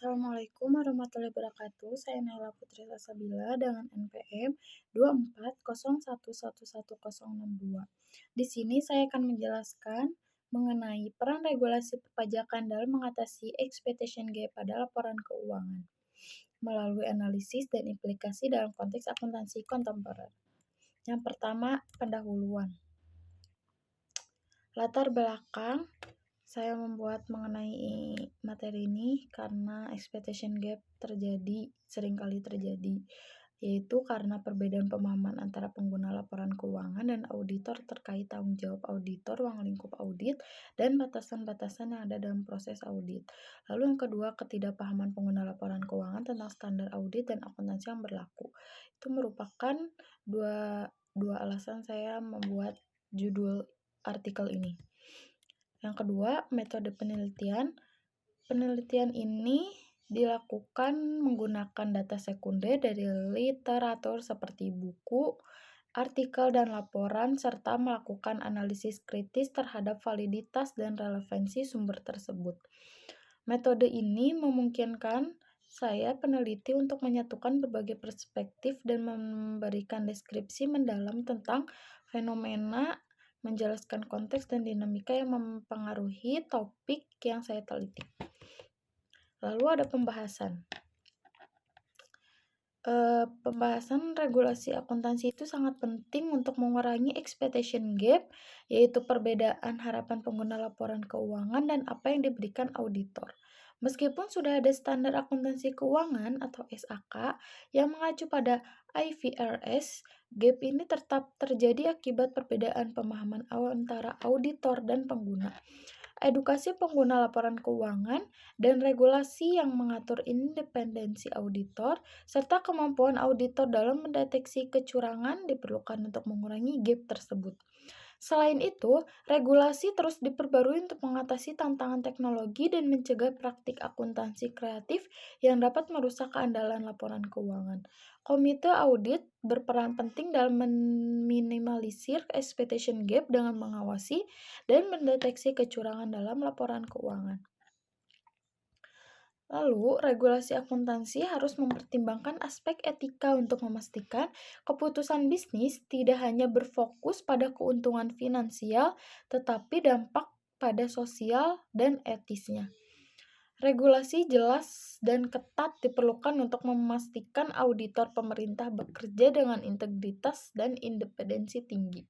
Assalamualaikum warahmatullahi wabarakatuh. Saya Naila Putri Salsabila dengan NPM 240111162. Di sini saya akan menjelaskan mengenai peran regulasi perpajakan dalam mengatasi expectation gap pada laporan keuangan melalui analisis dan implikasi dalam konteks akuntansi kontemporer. Yang pertama, pendahuluan. Latar belakang saya membuat mengenai materi ini karena expectation gap seringkali terjadi, yaitu karena perbedaan pemahaman antara pengguna laporan keuangan dan auditor terkait tanggung jawab auditor, ruang lingkup audit, dan batasan-batasan yang ada dalam proses audit. Lalu yang kedua, ketidakpahaman pengguna laporan keuangan tentang standar audit dan akuntansi yang berlaku. Itu merupakan dua alasan saya membuat judul artikel ini. Yang kedua, metode penelitian. Penelitian ini dilakukan menggunakan data sekunder dari literatur seperti buku, artikel, dan laporan, serta melakukan analisis kritis terhadap validitas dan relevansi sumber tersebut. Metode ini memungkinkan saya peneliti untuk menyatukan berbagai perspektif dan memberikan deskripsi mendalam tentang fenomena, menjelaskan konteks dan dinamika yang mempengaruhi topik yang saya teliti. Lalu ada pembahasan. Pembahasan regulasi akuntansi itu sangat penting untuk mengurangi expectation gap, yaitu perbedaan harapan pengguna laporan keuangan dan apa yang diberikan auditor. Meskipun sudah ada standar akuntansi keuangan atau SAK yang mengacu pada IFRS, gap ini tetap terjadi akibat perbedaan pemahaman antara auditor dan pengguna. Edukasi pengguna laporan keuangan dan regulasi yang mengatur independensi auditor serta kemampuan auditor dalam mendeteksi kecurangan diperlukan untuk mengurangi gap tersebut. Selain itu, regulasi terus diperbarui untuk mengatasi tantangan teknologi dan mencegah praktik akuntansi kreatif yang dapat merusak keandalan laporan keuangan. Komite audit berperan penting dalam meminimalisir expectation gap dengan mengawasi dan mendeteksi kecurangan dalam laporan keuangan. Lalu, regulasi akuntansi harus mempertimbangkan aspek etika untuk memastikan keputusan bisnis tidak hanya berfokus pada keuntungan finansial, tetapi dampak pada sosial dan etisnya. Regulasi jelas dan ketat diperlukan untuk memastikan auditor pemerintah bekerja dengan integritas dan independensi tinggi.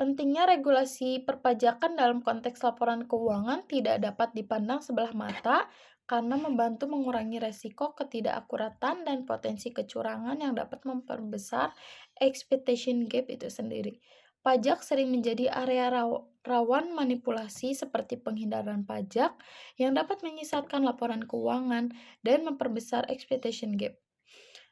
Pentingnya regulasi perpajakan dalam konteks laporan keuangan tidak dapat dipandang sebelah mata karena membantu mengurangi resiko ketidakakuratan dan potensi kecurangan yang dapat memperbesar expectation gap itu sendiri. Pajak sering menjadi area rawan manipulasi seperti penghindaran pajak yang dapat menyesatkan laporan keuangan dan memperbesar expectation gap.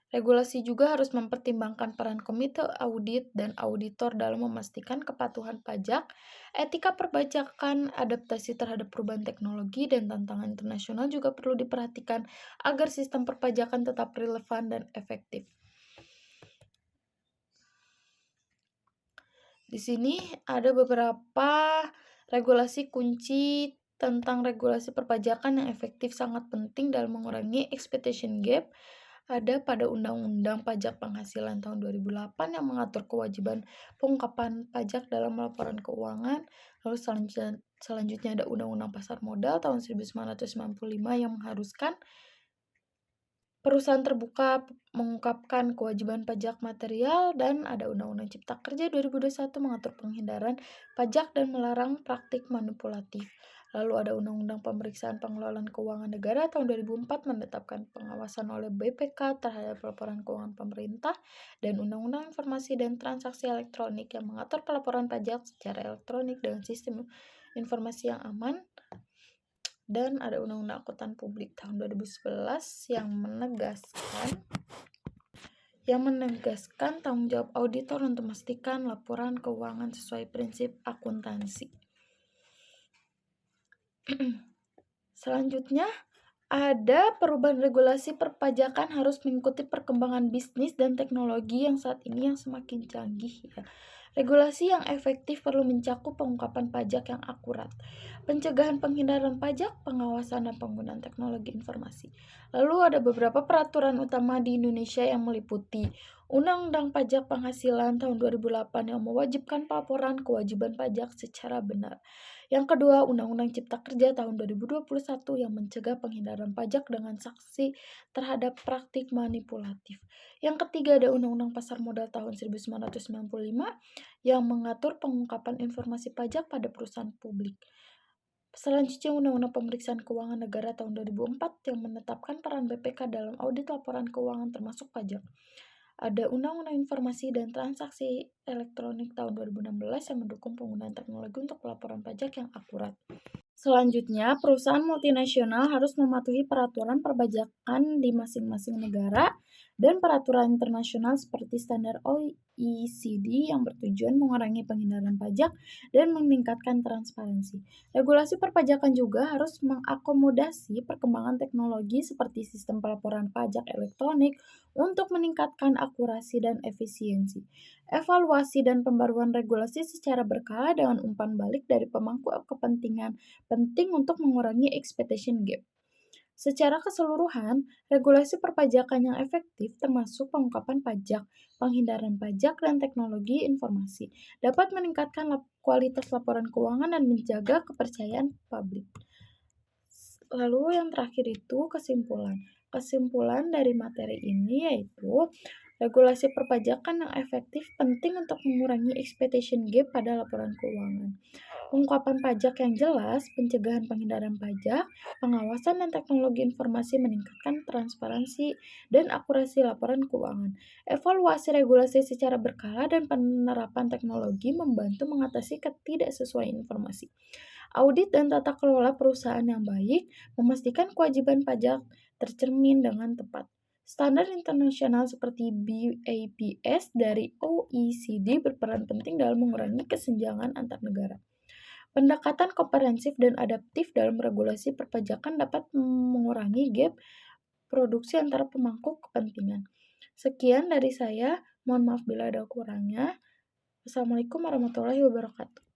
Regulasi juga harus mempertimbangkan peran komite audit dan auditor dalam memastikan kepatuhan pajak, etika perpajakan, adaptasi terhadap perubahan teknologi, dan tantangan internasional juga perlu diperhatikan agar sistem perpajakan tetap relevan dan efektif. Di sini ada beberapa regulasi kunci tentang regulasi perpajakan yang efektif sangat penting dalam mengurangi expectation gap. Ada pada Undang-Undang Pajak Penghasilan tahun 2008 yang mengatur kewajiban pengungkapan pajak dalam laporan keuangan. Lalu selanjutnya ada Undang-Undang Pasar Modal tahun 1995 yang mengharuskan perusahaan terbuka mengungkapkan kewajiban pajak material, dan ada Undang-Undang Cipta Kerja 2021 mengatur penghindaran pajak dan melarang praktik manipulatif. Lalu ada Undang-Undang Pemeriksaan Pengelolaan Keuangan Negara tahun 2004 menetapkan pengawasan oleh BPK terhadap laporan keuangan pemerintah, dan Undang-Undang Informasi dan Transaksi Elektronik yang mengatur pelaporan pajak secara elektronik dengan sistem informasi yang aman. Dan ada Undang-Undang Akuntan Publik tahun 2011 yang menegaskan tanggung jawab auditor untuk memastikan laporan keuangan sesuai prinsip akuntansi. Selanjutnya, ada perubahan regulasi perpajakan harus mengikuti perkembangan bisnis dan teknologi yang saat ini yang semakin canggih ya. Regulasi yang efektif perlu mencakup pengungkapan pajak yang akurat, pencegahan penghindaran pajak, pengawasan dan penggunaan teknologi informasi. Lalu ada beberapa peraturan utama di Indonesia yang meliputi Undang-Undang Pajak Penghasilan tahun 2008 yang mewajibkan pelaporan kewajiban pajak secara benar. Yang kedua, Undang-Undang Cipta Kerja tahun 2021 yang mencegah penghindaran pajak dengan sanksi terhadap praktik manipulatif. Yang ketiga, ada Undang-Undang Pasar Modal tahun 1995 yang mengatur pengungkapan informasi pajak pada perusahaan publik. Selanjutnya, Undang-Undang Pemeriksaan Keuangan Negara tahun 2004 yang menetapkan peran BPK dalam audit laporan keuangan termasuk pajak. Ada Undang-Undang Informasi dan Transaksi Elektronik tahun 2016 yang mendukung penggunaan teknologi untuk pelaporan pajak yang akurat. Selanjutnya, perusahaan multinasional harus mematuhi peraturan perpajakan di masing-masing negara dan peraturan internasional seperti standar OECD yang bertujuan mengurangi penghindaran pajak dan meningkatkan transparansi. Regulasi perpajakan juga harus mengakomodasi perkembangan teknologi seperti sistem pelaporan pajak elektronik untuk meningkatkan akurasi dan efisiensi. Evaluasi dan pembaruan regulasi secara berkala dengan umpan balik dari pemangku kepentingan penting untuk mengurangi expectation gap. Secara keseluruhan, regulasi perpajakan yang efektif termasuk pengungkapan pajak, penghindaran pajak, dan teknologi informasi dapat meningkatkan kualitas laporan keuangan dan menjaga kepercayaan publik. Lalu yang terakhir itu kesimpulan. Kesimpulan dari materi ini yaitu regulasi perpajakan yang efektif penting untuk mengurangi expectation gap pada laporan keuangan. Pengungkapan pajak yang jelas, pencegahan penghindaran pajak, pengawasan dan teknologi informasi meningkatkan transparansi dan akurasi laporan keuangan. Evaluasi regulasi secara berkala dan penerapan teknologi membantu mengatasi ketidaksesuaian informasi. Audit dan tata kelola perusahaan yang baik memastikan kewajiban pajak tercermin dengan tepat. Standar internasional seperti BAPS dari OECD berperan penting dalam mengurangi kesenjangan antar negara. Pendekatan komprehensif dan adaptif dalam regulasi perpajakan dapat mengurangi gap produksi antara pemangku kepentingan. Sekian dari saya, mohon maaf bila ada kurangnya. Wassalamualaikum warahmatullahi wabarakatuh.